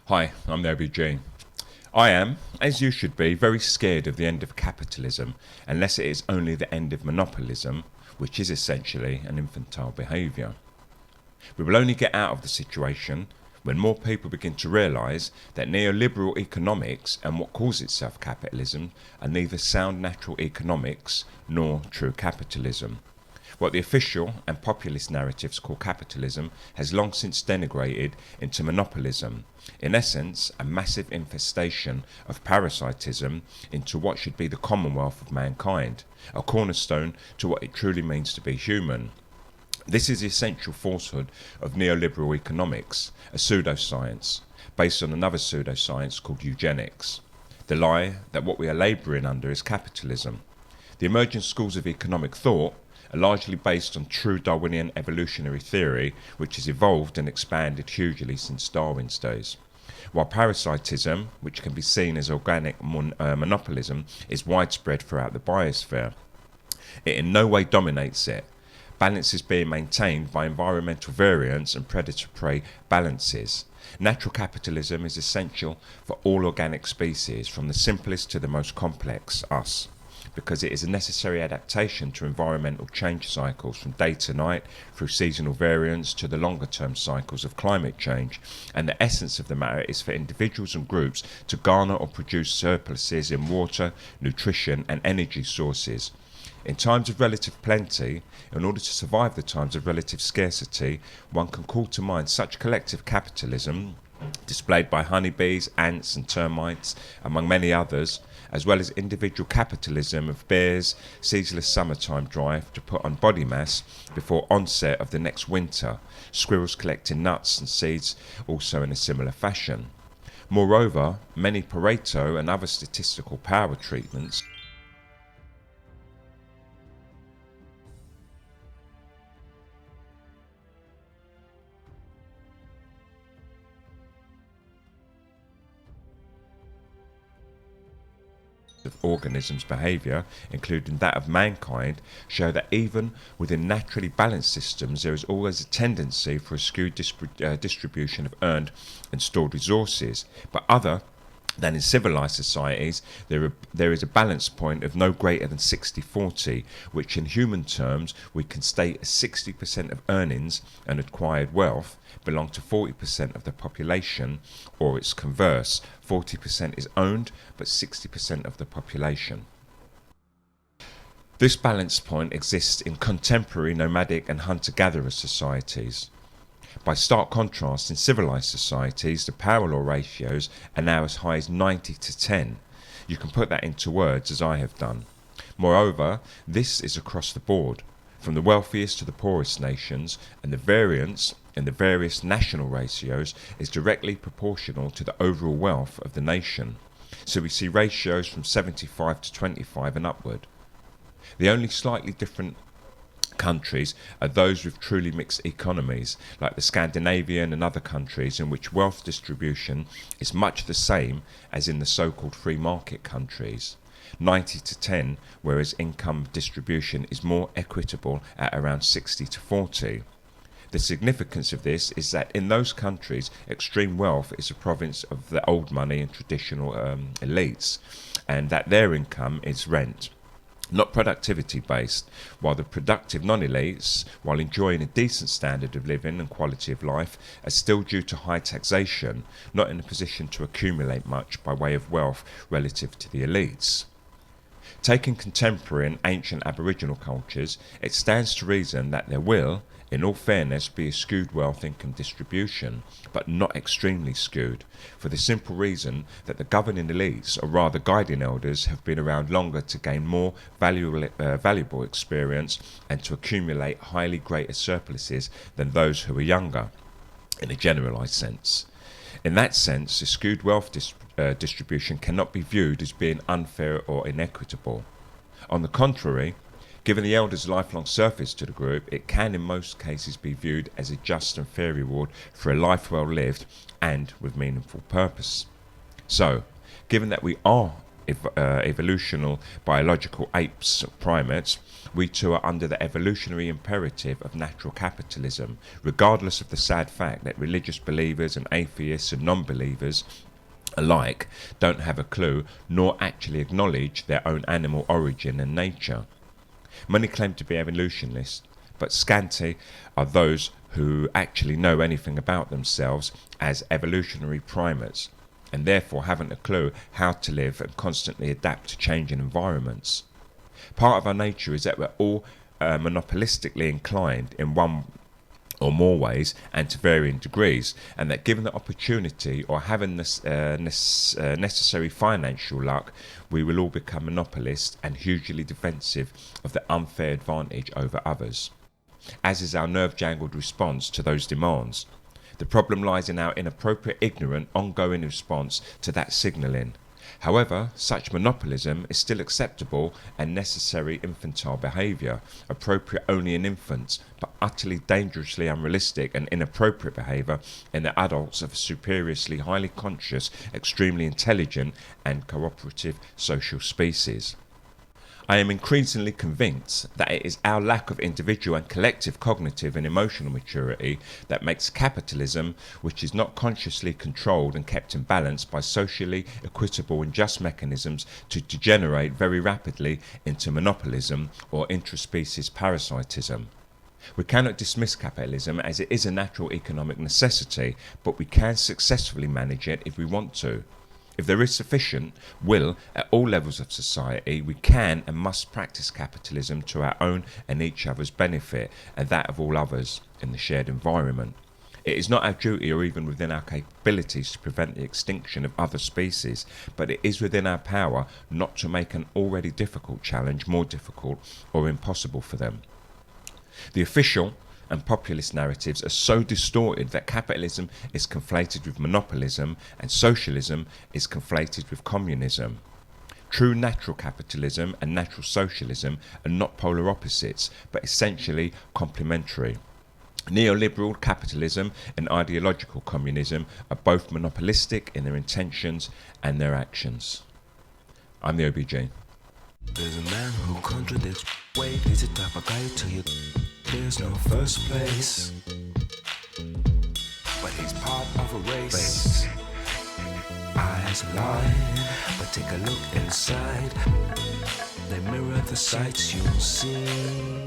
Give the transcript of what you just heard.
Hi, I'm the OBG. I am, as you should be, very scared of the end of capitalism, unless it is only the end of monopolism, which is essentially an infantile behaviour. We will only get out of the situation when more people begin to realise that neoliberal economics and what calls itself capitalism are neither sound natural economics nor true capitalism. What the official and populist narratives call capitalism has long since denigrated into monopolism, in essence a massive infestation of parasitism into what should be the commonwealth of mankind, a cornerstone to what it truly means to be human. This is the essential falsehood of neoliberal economics, a pseudoscience, based on another pseudoscience called eugenics. The lie that what we are labouring under is capitalism. The emerging schools of economic thought are largely based on true Darwinian evolutionary theory, which has evolved and expanded hugely since Darwin's days. While parasitism, which can be seen as organic monopolism, is widespread throughout the biosphere, it in no way dominates it. Balance is being maintained by environmental variance and predator-prey balances. Natural capitalism is essential for all organic species, from the simplest to the most complex, us, because it is a necessary adaptation to environmental change cycles from day to night, through seasonal variance to the longer term cycles of climate change. And the essence of the matter is for individuals and groups to garner or produce surpluses in water, nutrition and energy sources. In times of relative plenty, in order to survive the times of relative scarcity, one can call to mind such collective capitalism displayed by honeybees, ants and termites, among many others, as well as individual capitalism of bears' ceaseless summertime drive to put on body mass before onset of the next winter, squirrels collecting nuts and seeds also in a similar fashion. Moreover, many Pareto and other statistical power treatments of organisms' behaviour, including that of mankind, show that even within naturally balanced systems there is always a tendency for a skewed distribution of earned and stored resources, but other than in civilized societies, there is a balance point of no greater than 60-40, which in human terms we can state as 60% of earnings and acquired wealth belong to 40% of the population, or its converse, 40% is owned but 60% of the population. This balance point exists in contemporary nomadic and hunter-gatherer societies. By stark contrast, in civilized societies, the power law ratios are now as high as 90-10. You can put that into words as I have done. Moreover, this is across the board, from the wealthiest to the poorest nations, and the variance in the various national ratios is directly proportional to the overall wealth of the nation. So we see ratios from 75-25 and upward. The only slightly different countries are those with truly mixed economies, like the Scandinavian and other countries in which wealth distribution is much the same as in the so-called free market countries, 90-10, whereas income distribution is more equitable at around 60-40. The significance of this is that in those countries, extreme wealth is a province of the old money and traditional elites, and that their income is rent, not productivity based, while the productive non-elites, while enjoying a decent standard of living and quality of life, are still, due to high taxation, not in a position to accumulate much by way of wealth relative to the elites. Taking contemporary and ancient Aboriginal cultures, it stands to reason that there will, in all fairness, be a skewed wealth income distribution, but not extremely skewed, for the simple reason that the governing elites, or rather guiding elders, have been around longer to gain more valuable experience and to accumulate highly greater surpluses than those who are younger, in a generalised sense. In that sense, the skewed wealth distribution cannot be viewed as being unfair or inequitable. On the contrary, given the elders' lifelong service to the group, it can in most cases be viewed as a just and fair reward for a life well lived and with meaningful purpose. So, given that we are evolutional biological apes, primates, we too are under the evolutionary imperative of natural capitalism, regardless of the sad fact that religious believers and atheists and non-believers alike don't have a clue nor actually acknowledge their own animal origin and nature. Many claim to be evolutionists, but scanty are those who actually know anything about themselves as evolutionary primates, and therefore haven't a clue how to live and constantly adapt to changing environments. Part of our nature is that we're all monopolistically inclined in one or more ways and to varying degrees, and that given the opportunity or having this necessary financial luck, we will all become monopolists and hugely defensive of the unfair advantage over others, as is our nerve-jangled response to those demands. The problem lies in our inappropriate, ignorant, ongoing response to that signalling. However, such monopolism is still acceptable and necessary infantile behaviour, appropriate only in infants, but utterly dangerously unrealistic and inappropriate behaviour in the adults of a superiously highly conscious, extremely intelligent and cooperative social species. I am increasingly convinced that it is our lack of individual and collective cognitive and emotional maturity that makes capitalism, which is not consciously controlled and kept in balance by socially equitable and just mechanisms, to degenerate very rapidly into monopolism or intraspecies parasitism. We cannot dismiss capitalism as it is a natural economic necessity, but we can successfully manage it if we want to. If there is sufficient will at all levels of society, we can and must practice capitalism to our own and each other's benefit and that of all others in the shared environment. It is not our duty or even within our capabilities to prevent the extinction of other species, but it is within our power not to make an already difficult challenge more difficult or impossible for them. The official and populist narratives are so distorted that capitalism is conflated with monopolism and socialism is conflated with communism. True natural capitalism and natural socialism are not polar opposites, but essentially complementary. Neoliberal capitalism and ideological communism are both monopolistic in their intentions and their actions. I'm the OBG. There's a man who contradicts. Wait, he's the type of guy to you. There's no first place, but he's part of a race. Eyes lie, but take a look inside. They mirror the sights you'll see.